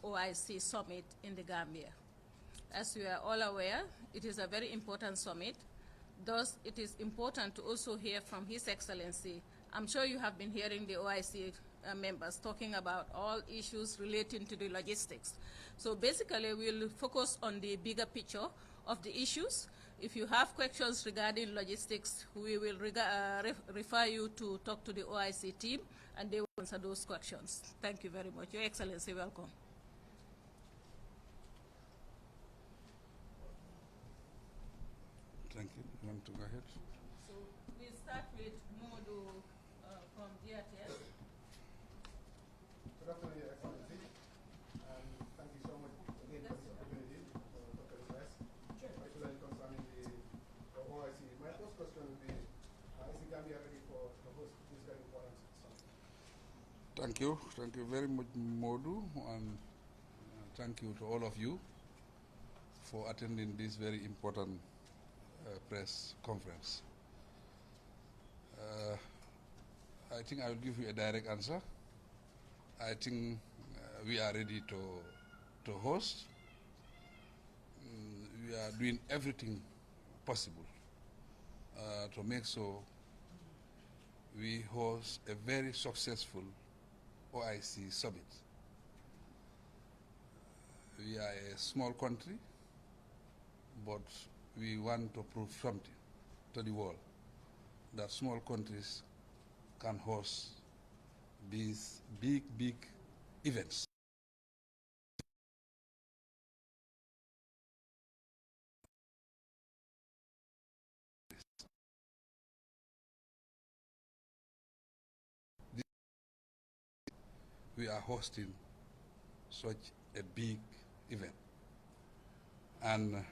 OIC Summit in the Gambia. As we are all aware, it is a very important summit. Thus, it is important to also hear from His Excellency. I'm sure you have been hearing the OIC members talking about all issues relating to the logistics. So basically, we'll focus on the bigger picture of the issues. If you have questions regarding logistics, we will refer you to talk to the OIC team, and they will answer those questions. Thank you very much. Your Excellency, welcome. Thank you. You want to go ahead? So we'll start with Modu from DRTS. Good afternoon, Your Excellency, and thank you so much again for this opportunity to talk to the press, especially concerning the OIC. My first question would be, is the Gambia ready for the host this very important summit? Thank you. Thank you very much, Modu, and thank you to all of you for attending this very important press conference. I think I will give you a direct answer. I think we are ready to host. We are doing everything possible to make sure we host a very successful OIC Summit. We are a small country, but we want to prove something to the world, that small countries can host these big, big events. We are hosting such a big event, and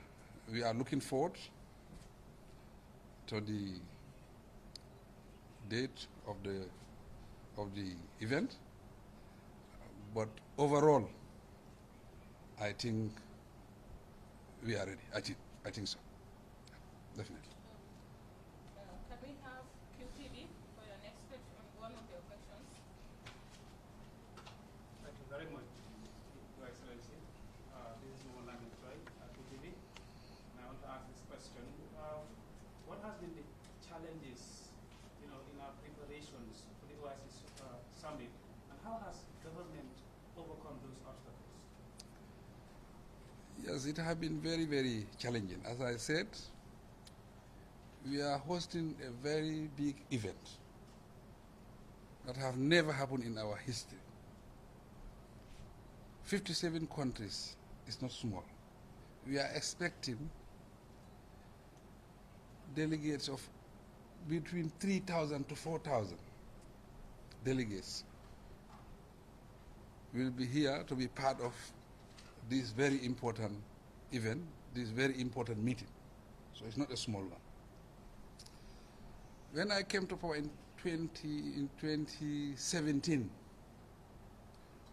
we are looking forward to the date of the event, but overall, I think we are ready. I think so. Yeah, definitely. Can we have QTV for your next question, one of your questions? Thank you very much, Your Excellency. This is Mohamed Troy at QTV. And I want to ask this question. What has been the challenges, in our preparations for the OIC Summit, and how has government overcome those obstacles? Yes, it has been very, very challenging. As I said, we are hosting a very big event that have never happened in our history. 57 countries is not small. We are expecting delegates of between 3,000 to 4,000 delegates will be here to be part of this very important event, this very important meeting. So it's not a small one. When I came to power in 2017,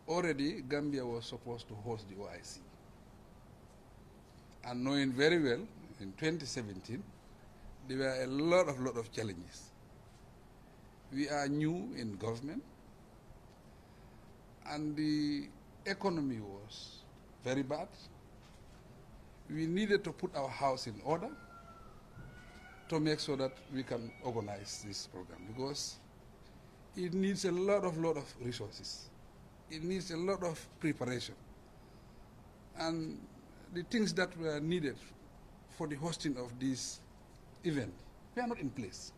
already Gambia was supposed to host the OIC. And knowing very well, in 2017, there were a lot of challenges. We are new in government, and the economy was very bad. We needed to put our house in order to make sure that we can organize this program, because it needs a lot of resources. It needs a lot of preparation. And the things that were needed for the hosting of this event, they are not in place.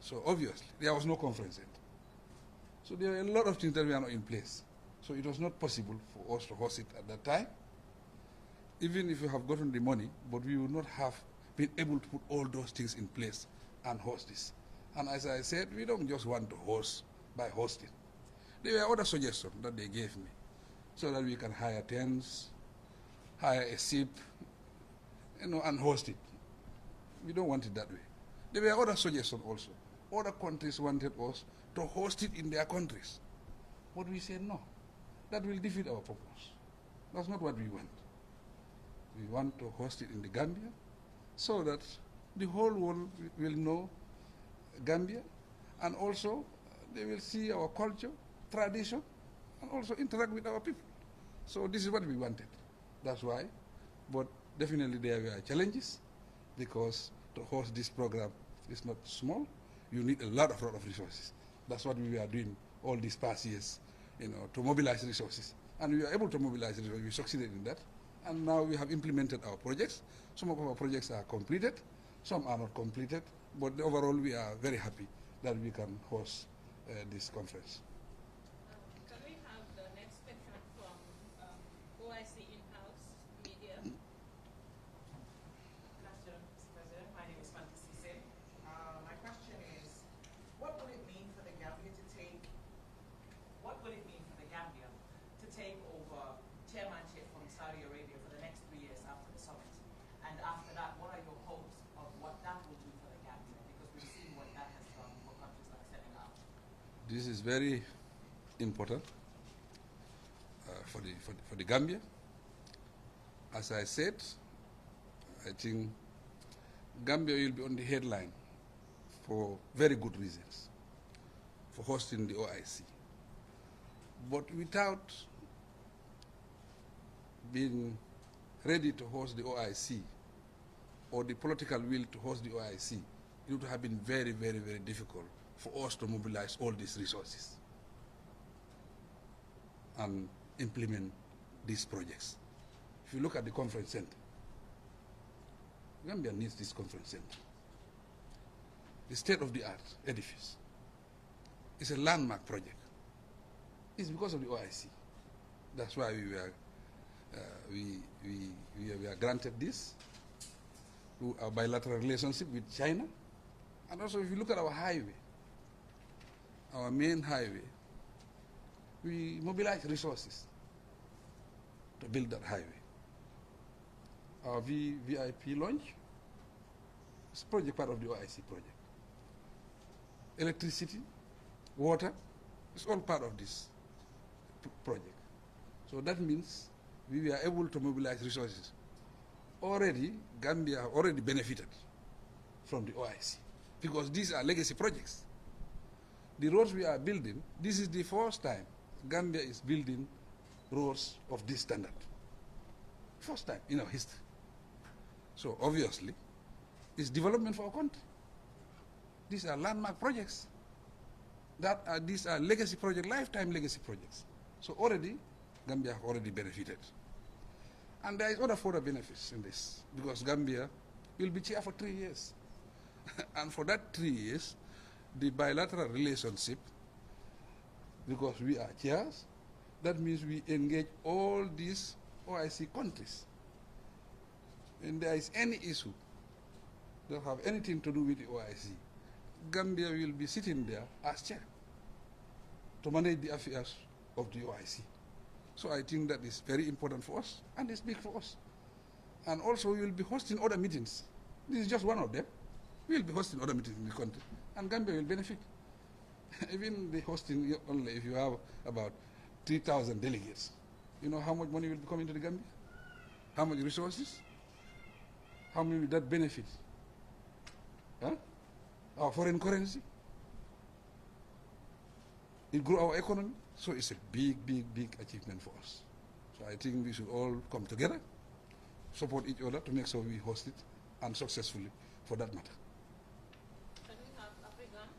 So obviously, there was no conference yet. So there are a lot of things that were not in place. So it was not possible for us to host it at that time, even if we have gotten the money, but we would not have been able to put all those things in place and host this. And as I said, we don't just want to host by hosting. There were other suggestions that they gave me, so that we can hire tents, hire a ship, and host it. We don't want it that way. There were other suggestions also. Other countries wanted us to host it in their countries. But we said no. That will defeat our purpose. That's not what we want. We want to host it in the Gambia, so that the whole world will know Gambia, and also they will see our culture, tradition, and also interact with our people. So this is what we wanted. That's why. But definitely there were challenges because to host this program is not small. You need a lot of resources. That's what we are doing all these past years, to mobilize resources. And we were able to mobilize resources. We succeeded in that. And now we have implemented our projects. Some of our projects are completed. Some are not completed. But overall, we are very happy that we can host this conference. Can we have the next question from OIC in-house media? Good afternoon, Mr. President. My name is Fantasy Sim. My question is, what will it mean for the Gambia to take over chairmanship from Saudi Arabia for the next 3 years after the summit? And after that, what are your hopes of what that will do for the Gambia? Because we've seen what that has done for countries like Senegal. This is very important for the Gambia. As I said, I think Gambia will be on the headline for very good reasons for hosting the OIC. But without being ready to host the OIC or the political will to host the OIC, it would have been very, very, very difficult for us to mobilize all these resources and implement these projects. If you look at the conference center, Gambia needs this conference center. The state-of-the-art edifice. It's a landmark project. It's because of the OIC. That's why we were granted this through our bilateral relationship with China. And also, if you look at our highway, our main highway, we mobilize resources to build that highway. Our VIP launch is project part of the OIC project. Electricity, water, it's all part of this project. So that means we were able to mobilize resources. Already, Gambia have already benefited from the OIC because these are legacy projects. The roads we are building, this is the first time Gambia is building roads of this standard. First time in our history. So obviously, it's development for our country. These are landmark projects. These are legacy projects, lifetime legacy projects. So already, Gambia have already benefited. And there is other further benefits in this, because Gambia will be chair for 3 years. And for that 3 years, the bilateral relationship, because we are chairs, that means we engage all these OIC countries. When there is any issue that have anything to do with the OIC, Gambia will be sitting there as chair to manage the affairs of the OIC. So I think that is very important for us, and it's big for us. And also we will be hosting other meetings. This is just one of them. We will be hosting other meetings in the country, and Gambia will benefit. Even the hosting, only if you have about 3,000 delegates, you know how much money will be coming to the Gambia? How much resources? How many will that benefit? Huh? Our foreign currency. It grew our economy. So it's a big, big, big achievement for us. So I think we should all come together, support each other to make sure we host it, and successfully for that matter. Can we have Africa?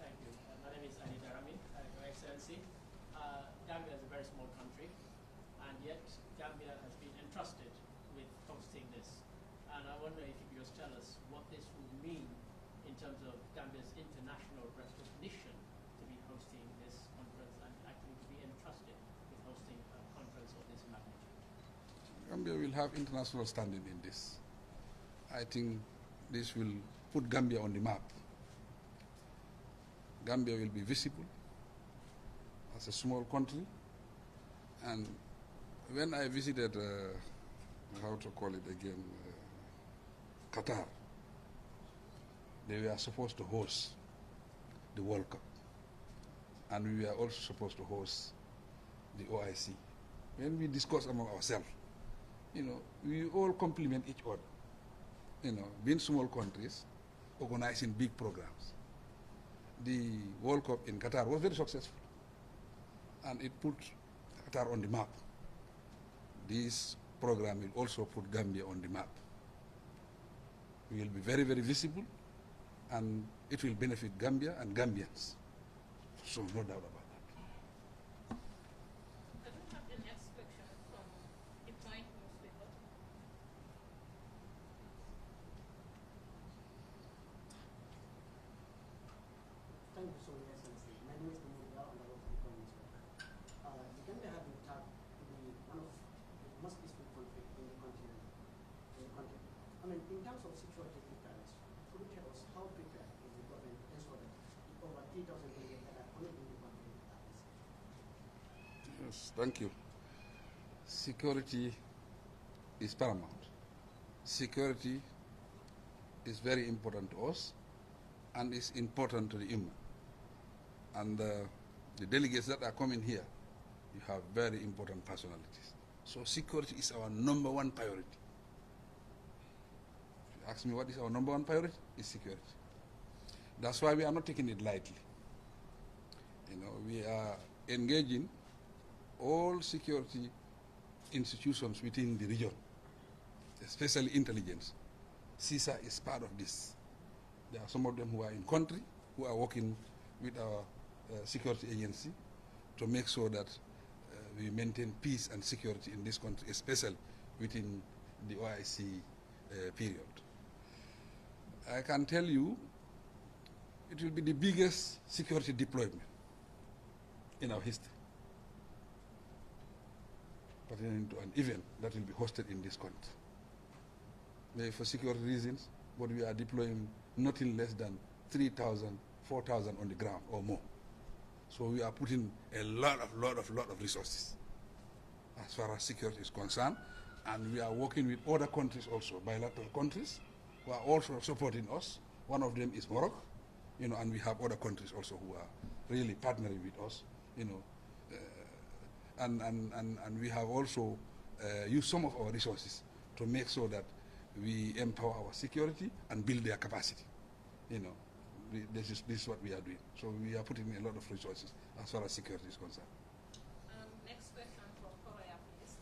Thank you. My name is Ali Darami, Your Excellency. Gambia is a very small country, and yet Gambia has been entrusted with hosting this. And I wonder if you could just tell us what this will mean in terms of Gambia's international recognition to be hosting this conference and actually to be entrusted with hosting a conference of this magnitude. Gambia will have international standing in this. I think this will put Gambia on the map. Gambia will be visible as a small country. And when I visited, how to call it again, Qatar, they were supposed to host the World Cup. And we were also supposed to host the OIC. When we discuss among ourselves, we all complement each other. Being small countries, organizing big programs. The World Cup in Qatar was very successful. and it put Qatar on the map. This program will also put Gambia on the map. We will be very, very visible, and it will benefit Gambia and Gambians. So no doubt about that. I don't have the next question from the Point newspaper. Thank you so much, Excellency. My name is Mahmoud Yao, and I work for the Point newspaper. The Gambia has been tagged to be one of the most peaceful country in the continent. I mean, in terms of security preparedness, could you tell us how prepared is the government to ensure that the over 3,000 delegates that are currently in the country are safe? Yes, thank you. Security is paramount. Security is very important to us and is important to the Ummah. And the delegates that are coming here, you have very important personalities. So security is our number one priority. If you ask me what is our number one priority, it's security. That's why we are not taking it lightly. You know, we are engaging all security institutions within the region, especially intelligence. CISA is part of this. There are some of them who are in country, who are working with our security agency to make sure that we maintain peace and security in this country, especially within the OIC period. I can tell you it will be the biggest security deployment in our history, pertaining to an event that will be hosted in this country. Maybe for security reasons, but we are deploying nothing less than 3,000, 4,000 on the ground or more. So we are putting a lot of resources as far as security is concerned, and we are working with other countries also, bilateral countries, who are also supporting us. One of them is Morocco, you know, and we have other countries also who are really partnering with us, you know, and we have also used some of our resources to make sure that we empower our security and build their capacity. You know, this is what we are doing. So we are putting in a lot of resources as far as security is concerned. Next question from Korea, please.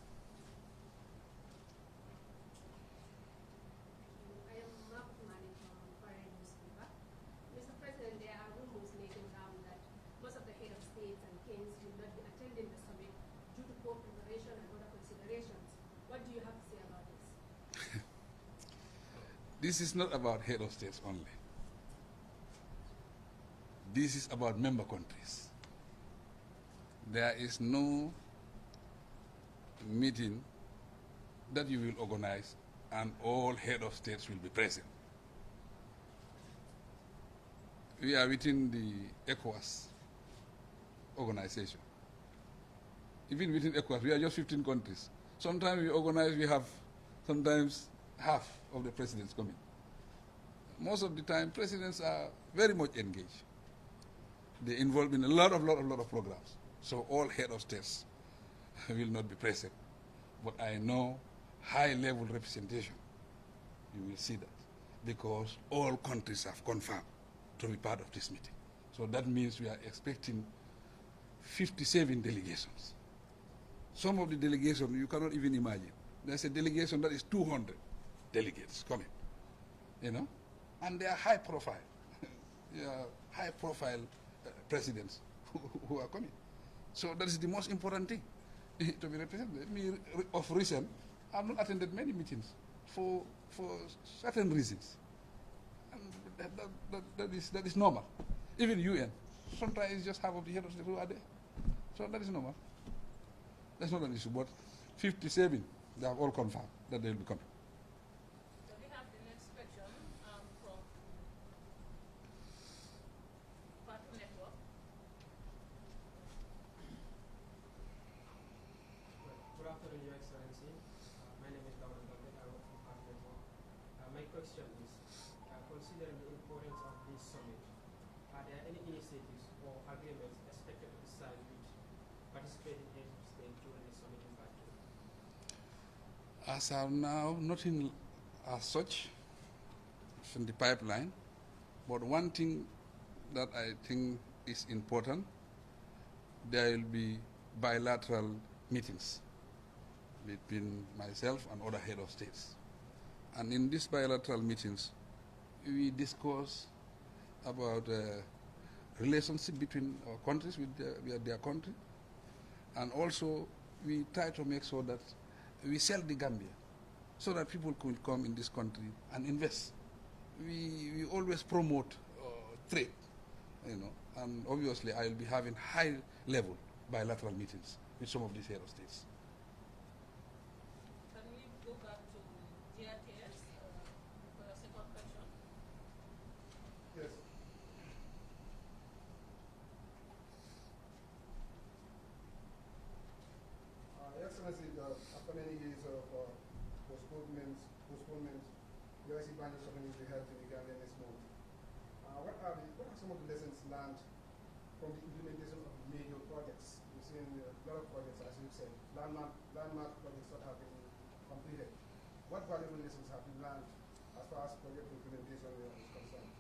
I am Mark Mani from Foreign Newspaper. Mr. President, there are rumors making round that most of the head of states and kings will not be attending the summit due to poor preparation and other considerations. What do you have to say about this? This is not about head of states only. This is about member countries. There is no meeting that you will organize and all head of states will be present. We are within the ECOWAS organization. Even within ECOWAS, we are just 15 countries. Sometimes we organize, we have sometimes half of the presidents coming. Most of the time, presidents are very much engaged. They're involved in a lot of programs. So all head of states will not be present. But I know high-level representation, you will see that, because all countries have confirmed to be part of this meeting. So that means we are expecting 57 delegations. Some of the delegations you cannot even imagine. There's a delegation that is 200 delegates coming, you know, and they are high profile, high profile presidents who are coming. So that is the most important thing to be represented. Me, of recent, I have not attended many meetings for certain reasons, and that is normal. Even UN, sometimes it's just half of the head of state who are there. So that is normal. That's not an issue. But 57, they have all confirmed that they will be coming. So we have the next question from Partner Network. Good afternoon, Your Excellency. My name is Dawud Gambia. I work for Partner Network. My question is, considering the importance of this summit, are there any initiatives or agreements expected to be signed with participating heads of state during the summit in Barrow? As of now, nothing as such from the pipeline. But one thing that I think is important, there will be bilateral meetings between myself and other head of states. And in these bilateral meetings, we discuss about relationship between our countries with their country, and also we try to make sure that we sell the Gambia so that people could come in this country and invest. We always promote trade, and obviously I will be having high-level bilateral meetings with some of these head of states. Can we go back to GRTS for the second question? Yes. Your Excellency, after many years of postponements, the OIC Barrow Summit will be held in the Gambia next month. What are some of the lessons learned from the implementation of major projects? We've seen a lot of projects, as you said, landmark projects that have been completed. What valuable lessons have you learned as far as project implementation is concerned?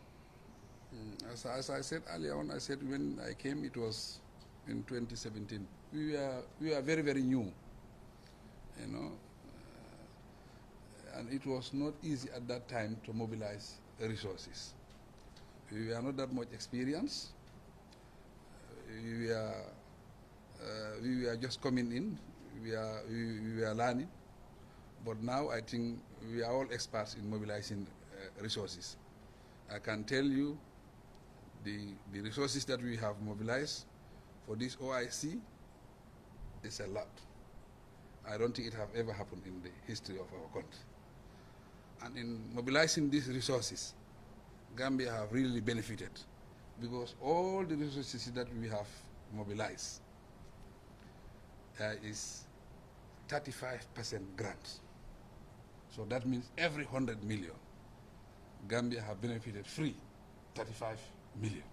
As I said earlier on, I said when I came, it was in 2017. We were very, very new, and it was not easy at that time to mobilize resources. We were not that much experienced. We were just coming in. We were learning, but now I think we are all experts in mobilizing resources. I can tell you the resources that we have mobilized for this OIC is a lot. I don't think it have ever happened in the history of our country. And in mobilizing these resources, Gambia have really benefited, because all the resources that we have mobilized is 35% grants. So that means every 100 million, Gambia have benefited free 35 million.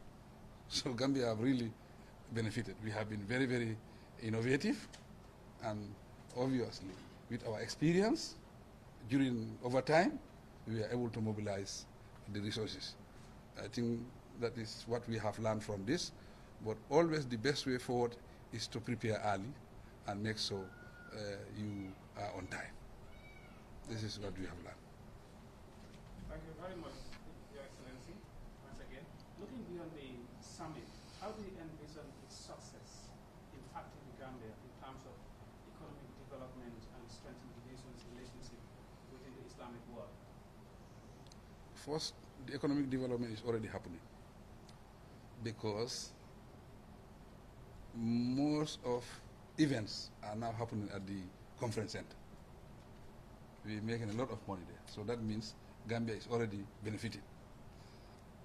So Gambia have really benefited. We have been very, very innovative, and obviously with our experience over time, we are able to mobilize the resources. I think that is what we have learned from this, but always the best way forward is to prepare early and make sure you are on time. This is what we have learned. Thank you very much, Your Excellency. Once again, looking beyond the summit, how do you envision its success impacting the Gambia in terms of economic development and strengthening the nation's relationship within the Islamic world? First, the economic development is already happening, because most of events are now happening at the conference center. We're making a lot of money there. So that means Gambia is already benefiting.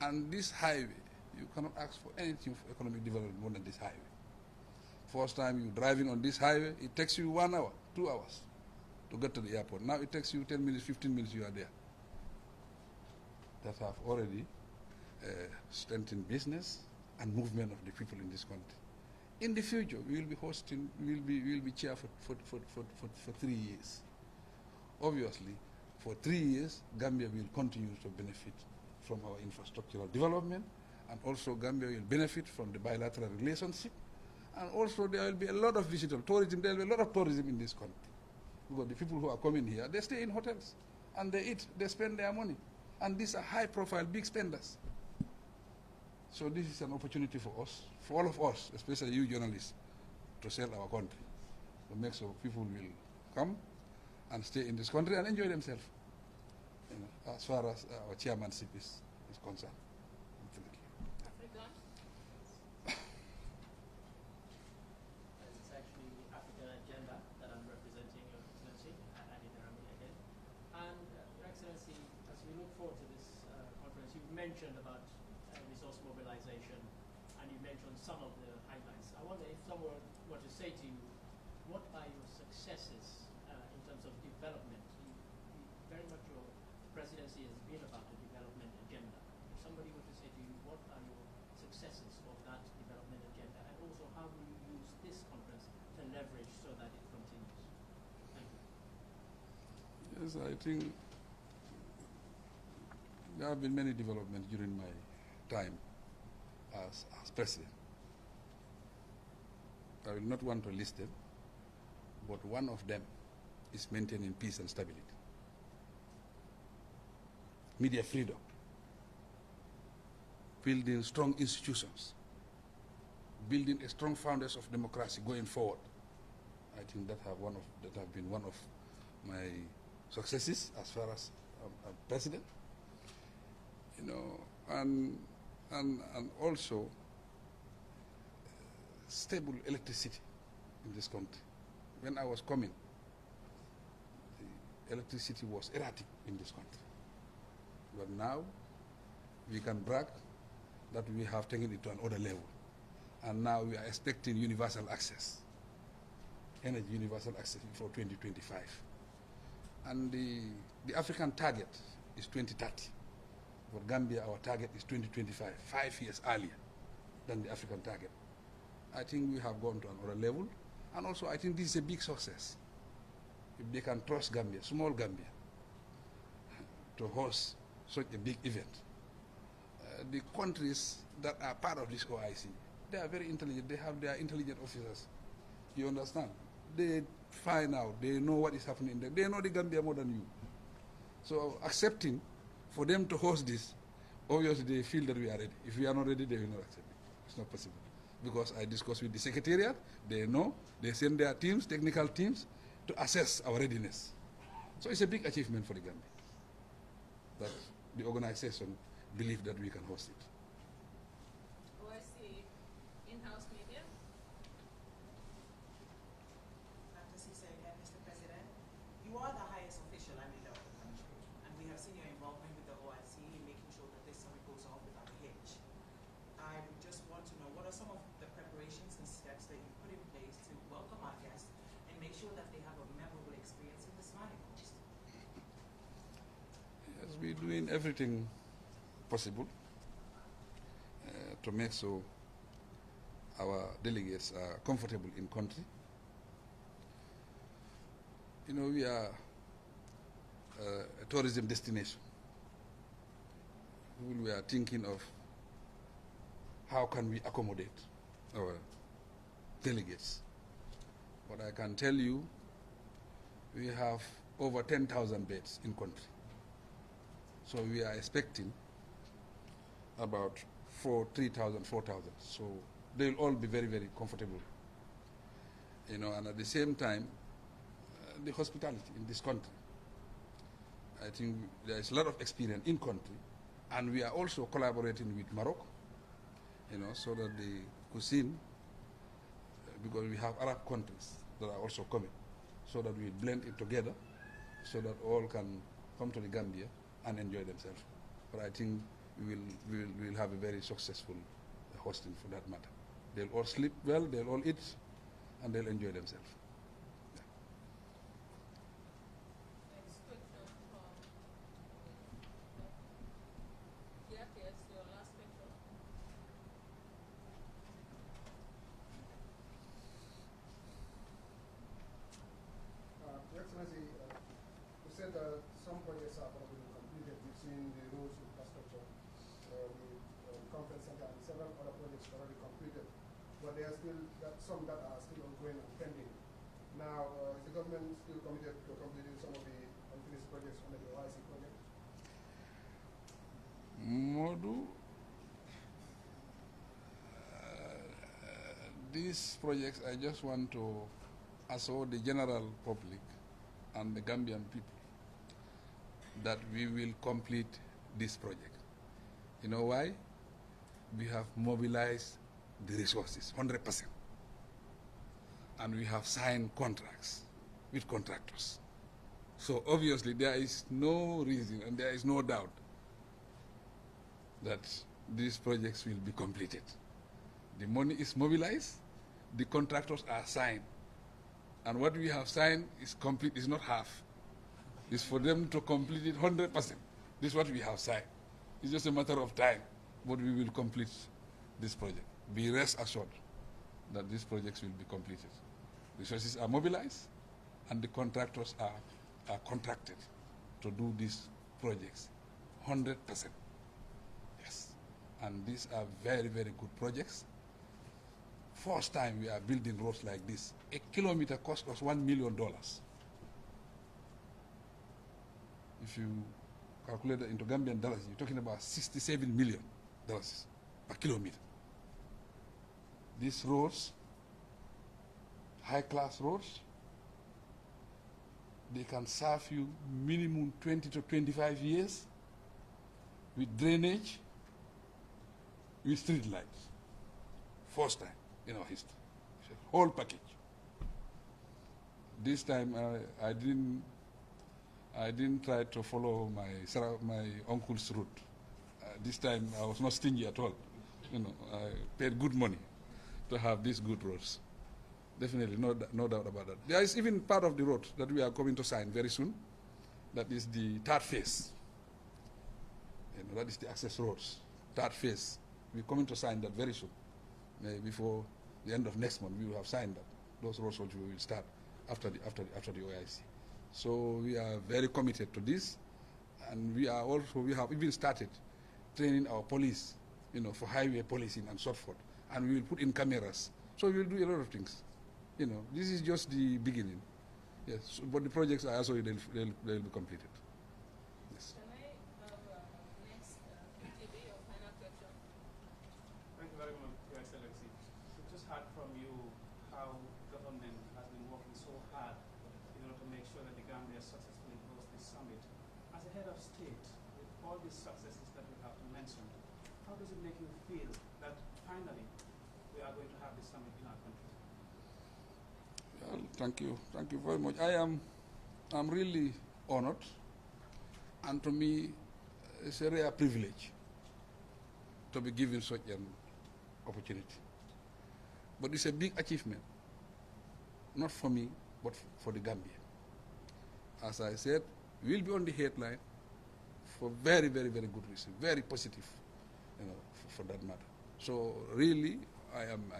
And this highway, you cannot ask for anything for economic development more than this highway. First time you're driving on this highway, it takes you 1 hour, 2 hours to get to the airport. Now it takes you 10 minutes, 15 minutes, you are there. That have already strengthened business and movement of the people in this country. In the future, we will be hosting, we will be chair for 3 years. Obviously, for 3 years, Gambia will continue to benefit from our infrastructural development, and also Gambia will benefit from the bilateral relationship, and also there will be a lot of visitor tourism. There will be a lot of tourism in this country, because the people who are coming here, they stay in hotels, and they eat, they spend their money, and these are high-profile, big spenders. So this is an opportunity for us, for all of us, especially you journalists, to sell our country, to make sure people will come and stay in this country and enjoy themselves, as far as our chairmanship is concerned. Africa? This is actually the African agenda that I'm representing, Your Excellency, again. And Your Excellency, as we look forward to this conference, you've mentioned about resource mobilization, and you mentioned some of the highlights. I wonder if someone were to say to you, what are your successes in terms of development? Very much your presidency has been about the development agenda. If somebody were to say to you, what are your successes of that development agenda, and also how will you use this conference to leverage so that it continues? Thank you. Yes, I think there have been many developments during my time as president. I will not want to list them, but one of them is maintaining peace and stability. Media freedom, building strong institutions, building a strong foundation of democracy going forward. I think that have been one of my successes as far as president. You know, and also stable electricity in this country. When I was coming, the electricity was erratic in this country. But now we can brag that we have taken it to another level. And now we are expecting universal access, energy universal access for 2025. And the African target is 2030. For Gambia, our target is 2025, 5 years earlier than the African target. I think we have gone to another level. And also, I think this is a big success. If they can trust Gambia, small Gambia, to host such a big event. The countries that are part of this OIC, they are very intelligent. They have their intelligent officers. You understand? They find out. They know what is happening there. They know the Gambia more than you. So accepting for them to host this, obviously they feel that we are ready. If we are not ready, they will not accept it. It's not possible. Because I discussed with the secretariat, they know, they send their teams, technical teams, to assess our readiness. So it's a big achievement for the Gambia that the organization believe that we can host it. OIC in-house media. Again, Mr. President, you are the highest official and leader of the country, and we have seen your involvement with the OIC in making sure that this summit goes off without a hitch. I just want to know, what are some of the preparations and steps that you put in place to welcome our guests and make sure that they have a memorable experience in the Smiling Coast? Yes, we're doing everything possible to make so our delegates are comfortable in country. You know, we are a tourism destination. We are thinking of how can we accommodate our delegates. But I can tell you, we have over 10,000 beds in country. So we are expecting about 3,000, 4,000. So they'll all be very, very comfortable. You know, and at the same time, the hospitality in this country. I think there is a lot of experience in country, and we are also collaborating with Morocco, you know, so that the cuisine, because we have Arab countries that are also coming, so that we blend it together, so that all can come to the Gambia and enjoy themselves. But I think we will have a very successful hosting for that matter. They'll all sleep well, they'll all eat, and they'll enjoy themselves. Next question from yes, your last question. Your Excellency, you said that some projects are probably completed. We've seen the roads infrastructure, the conference center, and several other projects already completed. But there are still some that are still ongoing and pending. Now, is the government still committed to completing some of the unfinished projects under the OIC project? Modu, these projects, I just want to assure the general public and the Gambian people that we will complete this project. You know why? We have mobilized the resources, 100%. And we have signed contracts with contractors. So obviously there is no reason and there is no doubt that these projects will be completed. The money is mobilized, the contractors are signed. And what we have signed is complete, is not half. It's for them to complete it 100%. This is what we have signed. It's just a matter of time, but we will complete this project. Be rest assured that these projects will be completed. Resources are mobilized, and the contractors are contracted to do these projects 100%. Yes. And these are very, very good projects first time we are building roads like this. A kilometer cost us $1 million. If you calculate it into Gambian dollars, you're talking about $67 million per kilometer. These roads, high-class roads, they can serve you minimum 20 to 25 years with drainage, with street lights. First time in our history. It's a whole package. This time I didn't try to follow my uncle's route. This time I was not stingy at all. I paid good money to have these good roads. Definitely, no doubt about that. There is even part of the road that we are going to sign very soon. That is the third phase. That is the access roads, third phase. We're coming to sign that very soon. Maybe before the end of next month, we will have signed that. Those roads which we will start after the OIC. So we are very committed to this, and we have even started training our police, for highway policing and so forth. And we will put in cameras. So we will do a lot of things. This is just the beginning. Yes, but the projects are also they'll be completed. Yes. Can I have next TB, your final question? Thank you very much, Your Excellency. We just heard from you how government has been working so hard in order to make sure that the Gambia successfully hosts this summit. As a head of state, with all these successes that we have mentioned, how does it make you feel that finally we are going to have this summit in our country? Well, thank you very much. I'm really honored, and to me, it's a rare privilege to be given such an opportunity. But it's a big achievement, not for me, but for the Gambia. As I said, we'll be on the headline for very, very, very good reason, very positive, for that matter. So really, I am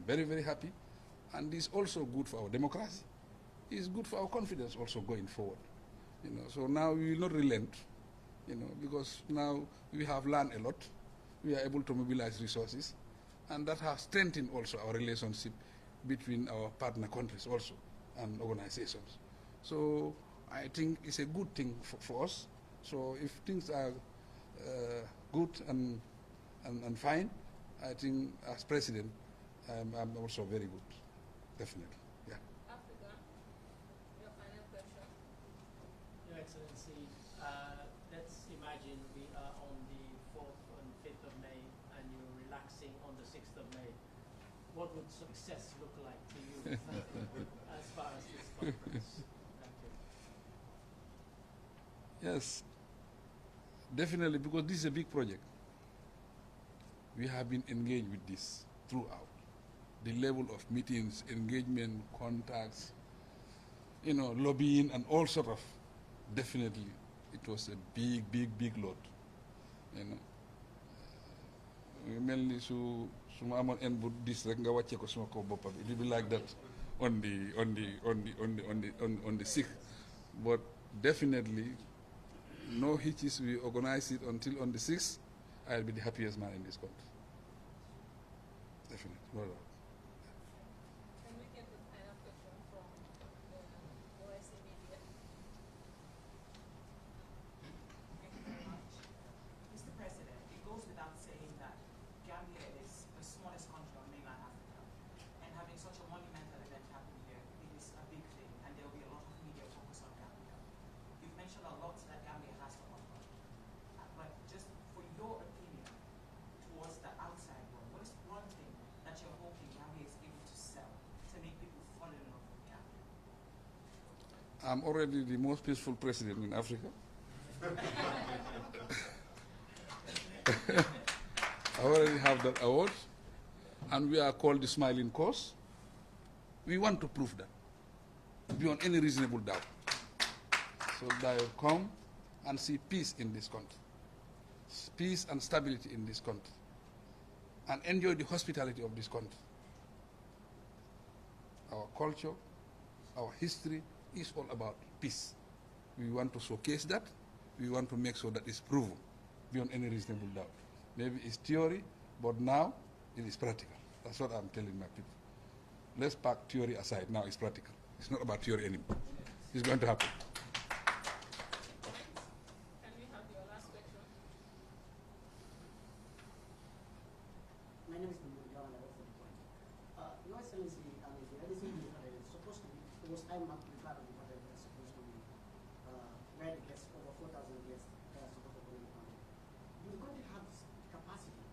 very, very happy. And it's also good for our democracy. It's good for our confidence also going forward. So now we will not relent, because now we have learned a lot. We are able to mobilize resources, and that has strengthened also our relationship between our partner countries also and organizations. So I think it's a good thing for us. So if things are good and fine, I think as president, I'm also very good. Definitely, yeah. Africa, your final question. Your Excellency, let's imagine we are on the 4th and 5th of May and you're relaxing on the 6th of May. What would success look like to you as far as this conference? Thank you. Yes, definitely, because this is a big project. We have been engaged with this throughout. The level of meetings, engagement, contacts, lobbying and all sort of, definitely, it was a big, big, big load. Mainly su ma amon en bu dis rek nga wacce ko suma ko bopam. It will be like that on the 6th. But definitely, no hitches. We organize it until on the 6th. I'll be the happiest man in this country. Definitely, no doubt. Can we get the final question from the OIC media? Thank you very much. Mr. President, it goes without saying that Gambia is the smallest country on mainland Africa, and having such a monumental event happen here, it is a big thing, and there will be a lot of media focus on Gambia. You've mentioned a lot that Gambia has to offer, but just for your opinion towards the outside world, what is one thing that you're hoping Gambia is able to sell to make people fall in love with Gambia? I'm already the most peaceful president in Africa. I already have that award, and we are called the Smiling Coast. We want to prove that, beyond any reasonable doubt. So that will come and see peace in this country, peace and stability in this country, and enjoy the hospitality of this country. Our culture, our history is all about peace. We want to showcase that. We want to make sure that it's proven beyond any reasonable doubt. Maybe it's theory, but now it is practical. That's what I'm telling my people. Let's park theory aside. Now it's practical. It's not about theory anymore. It's going to happen. Can we have your last question? My name is Miguel and I work for the point. Your Excellency, the medicine is supposed to be, it was time marked the part of the project that's supposed to be, where the guests, over 4,000 guests, that are supposed to go in the country. Do the country have capacity to,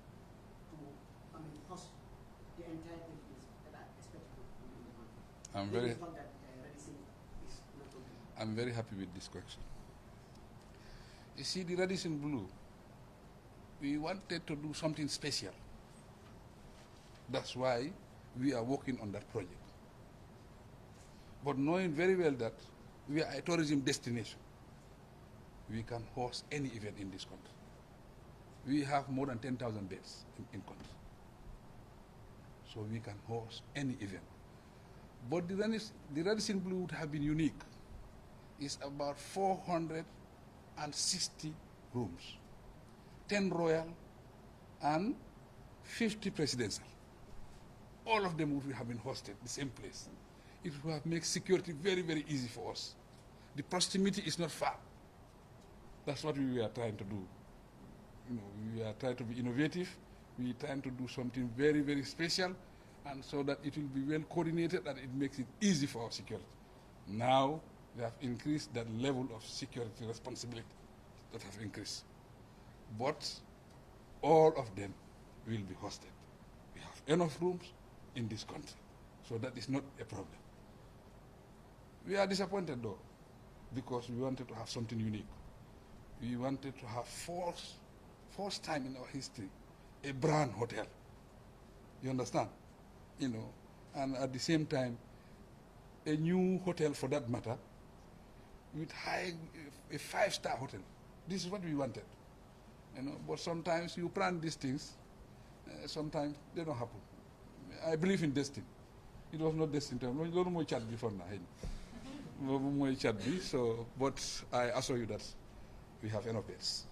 host the entire delegates that are expected to be in the country? I'm very happy with this question. You see, the Radisson Blue, we wanted to do something special. That's why we are working on that project. But knowing very well that we are a tourism destination, we can host any event in this country. We have more than 10,000 beds in country. So we can host any event. But the Radisson Blue would have been unique. It's about 460 rooms, 10 royal and 50 presidential. All of them would have been hosted the same place. It would have made security very, very easy for us. The proximity is not far. That's what we are trying to do. We are trying to be innovative. We are trying to do something very, very special, and so that it will be well coordinated and it makes it easy for our security. Now, they have increased that level of security responsibility that have increased. But all of them will be hosted. We have enough rooms in this country, so that is not a problem. We are disappointed though, because we wanted to have something unique. We wanted to have first time in our history, a brand hotel. You understand? And at the same time, a new hotel for that matter, with a 5-star hotel. This is what we wanted. But sometimes you plan these things, sometimes they don't happen. I believe in destiny. It was not destined. So, but I assure you that we have enough beds.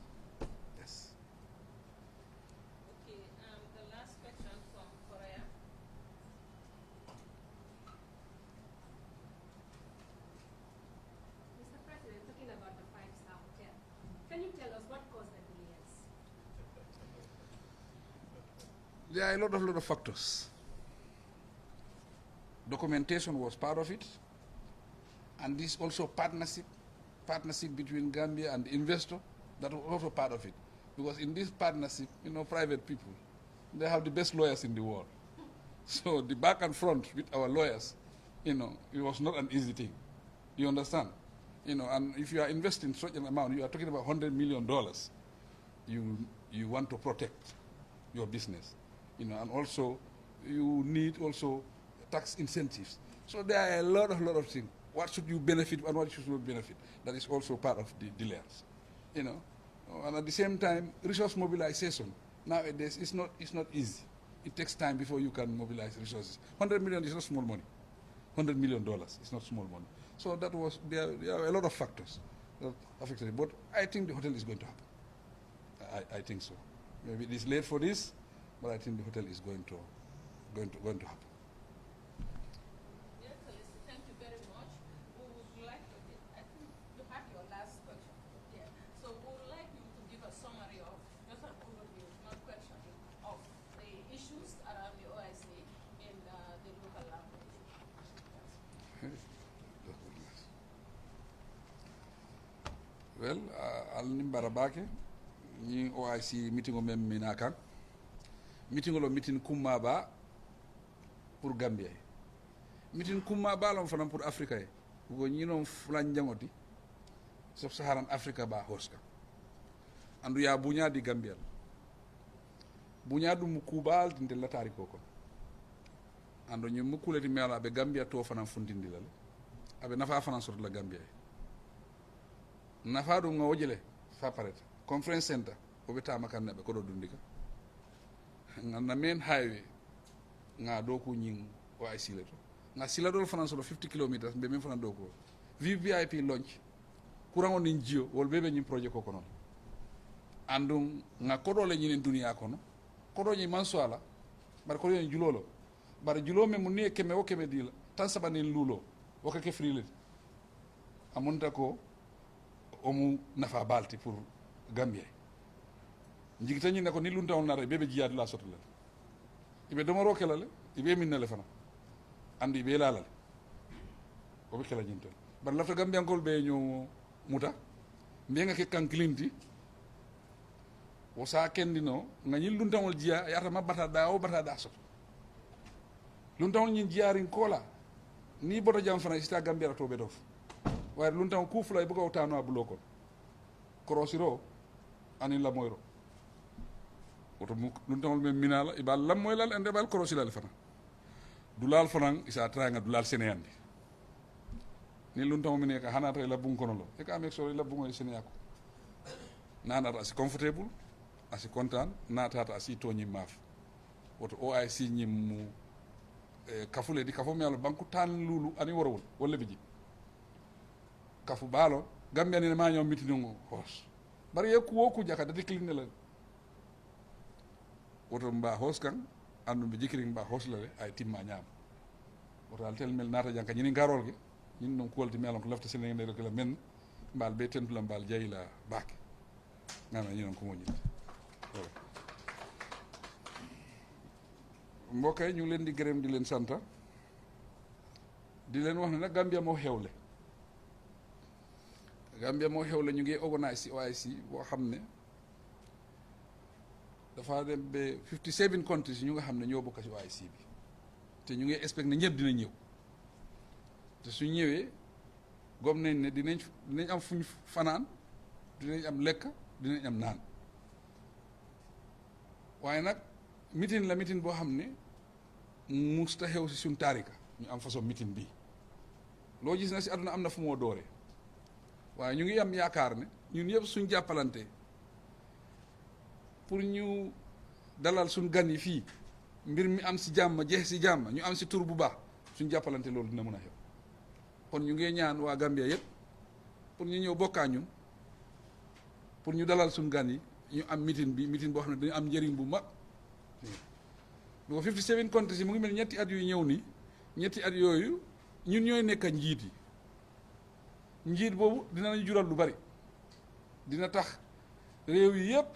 Yes. Okay, the last question from Korea. Mr. President, talking about the 5-star hotel, can you tell us what caused the delays? There are a lot of factors. Documentation was part of it, and this also partnership between Gambia and the investor, that was also part of it. Because in this partnership, private people, they have the best lawyers in the world. So the back and front with our lawyers, it was not an easy thing. You understand? And if you are investing such an amount, you are talking about $100 million, you want to protect your business. And also, you need also tax incentives. So there are a lot of things. What should you benefit and what should you not benefit? That is also part of the delays. And at the same time, resource mobilization nowadays is not easy. It takes time before you can mobilize resources. $100 million is not small money. $100 million is not small money. So there are a lot of factors that affected it. But I think the hotel is going to happen. I think so. Maybe it is late for this, but I think the hotel is going to happen. Yes, thank you very much. We would like to, I think you had your last question. Yeah. So we would like you to give a summary of, just an overview, not question, of the issues around the OIC in the local language. Well, Al-Nimbara Bake, ni OIC meeting o mem minakan. Meeting o meeting Kumaba pour Gambia. Meeting Kumaba lom fanam pour Africa. Ugo ñinom fulan jangoti. Sub-Saharan Africa ba hoska. Andu ya bunya di Gambia. Bunya du mukubal dinde latari koko. Andu ñu mukule di mela be Gambia to fanam fundindi la. Abe nafa fanam sort la Gambia. Nafa du nga wojele fa pareta. Conference center obeta makanna be ko do dundika. Nga main highway nga do ko ñing OIC la to. Nga sila do fanam solo 50 kilometers be men fanam do ko. VIP launch kurango nin jio wol bebe ñim projet ko non. Andum nga kodo le ñinen dunia kono. Kodo ñi mansuala bara ko yen julolo bara julome mo ni keme o keme dila tan sabanin lulo o ka ke frile amonta ko o mu nafa balti pour Gambia njigita ñi ne ko ni lunta on nare bebe jiyaat la soto la ibe dama ro kelale ibe min na le fana andi be lalal ko be kala ñintel bar lafta Gambia ngol be ñu muta mbe nga ke kan klinti o sa kendino nga ñi lunta on jiya yata ma bata da o bata da soto lunta on ñi jiyaarin kola ni boto jam fana ista Gambia to be dof waaye lunta on ku fulay bu ko tano abulo ko korosiro ani la moyro oto mu luntamol men minala ibal lam moy lal ande bal korosilal fana dulal fanan isa tranga dulal seneyandi ni luntamol men ka hanata la bun kono lo e ka amek so la bun seneyako nanata asi comfortable asi content natata asi toñi maf oto OIC ñim kafule di kafo melo banku tan lulu ani worowul wala biji kafu balo Gambia ni ma ñom mitino hos bari yeku woku jaka da décliné la woto mba hos kan andu be jikiri mba hos la ay timma ñam woto al tel mel nata janka ñini garol ge ñin non kolti melon ko lafta sene ngene la men mbal be tentu mbal jeyla bak ngana ñi non ko moñi mbokay ñu leen di gërem di leen santa di leen wax ne nag Gambia moo xewle ñu ngi organise ci OIC boo xam ne dafa dem ba 57 countries ñu nga xam ne ñoo bokk ci OIC bi te ñu ngi expect ne ñëpp dina ñëw te su ñëwee gom nañ ne dinañ am fuñ fanaan dinañ am lekk dinañ am naan waaye nag meeting la meeting boo xam ne musta xew ci suñ taarika ñu am façon meeting bii loo gis na ci àdduna am na fu moo doore waaye ñu ngi am yaakaar ne ñun yëpp suñ jàppalante pour ñu dalal suñ gan yi fii mbir mi am ci jàmm jeex ci jàmm ñu am ci tur bu baax suñ jàppalante loolu dina mën a xew kon ñu ngi ñaan waa Gambia yëpp pour ñu ñëw bokkaa ñun pour ñu dalal suñ gan yi ñu am meeting boo xam ne dañu am njëriñ bu mag boo 57 countries yi mu ngi mel ñetti at yu ñëw nii ñetti at yooyu ñun ñooy nekk njiit yi njiit boobu dina nañu jural lu bari dina tax réew yi yëpp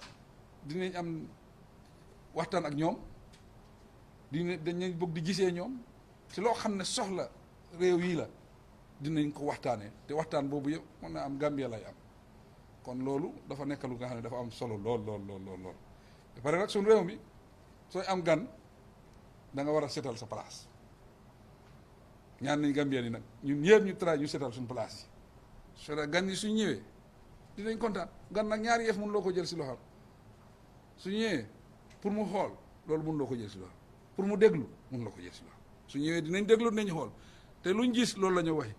dinañ am waxtaan ak ñoom dañ bëgg di gisee ñoom ci loo xam ne soxla réew yi la dinañ ko waxtaanee te waxtaan boobu yëpp mën naa am Gambia lay am kon loolu dafa nekk lu nga xam ne dafa am solo lool ba pare nag suñu réew mi sooy am gan da nga war a setal sa place ñaan nañ Gambia ni nag ñun ñëpp ñu try ñu setal suñu place yi so da gan yi suñ ñëwee dinañ kontaan gan nag ñaari yëf mun loo ko jël si loxoom su ñëwee pour mu xool loolu mun loo ko jël si loxoom pour mu déglu mun loo ko jël si loxoom su ñëwee dinañ déglu dinañ xool te luñ gis loolu la ñu waxi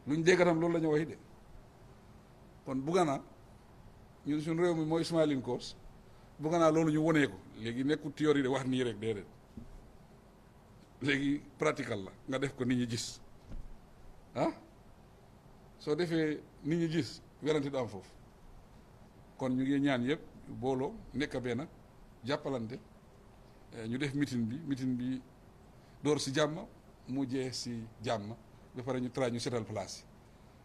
luñ dégg tam loolu la ñu waxi de kon bugga naa ñun suñu réew mi mooy smiling coast bugga naa loolu ñu wonee ko léegi nekkul théorie de wax nii rek déedéet léegi pratical la nga def ko nit ñi gis ah soo defee nit ñi gis werante du am foofu kon ñu ngi ñaan yëpp booloo nekk benn jàppalante ñu def meeting bi door si jàmm mu jeex si jàmm ba pare ñu try ñu setal place yi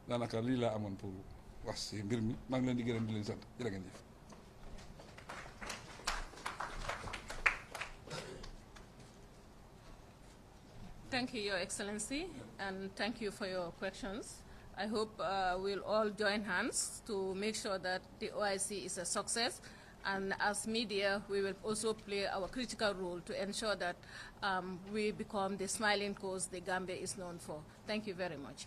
daanaka lii laa amoon pour wax si mbir mi maa ngi leen di gërëm di leen sant jërë ngeen jëf. Thank you, Your Excellency, and thank you for your questions. I hope we'll all join hands to make sure that the OIC is a success. And as media, we will also play our critical role to ensure that we become the smiling coast the Gambia is known for. Thank you very much.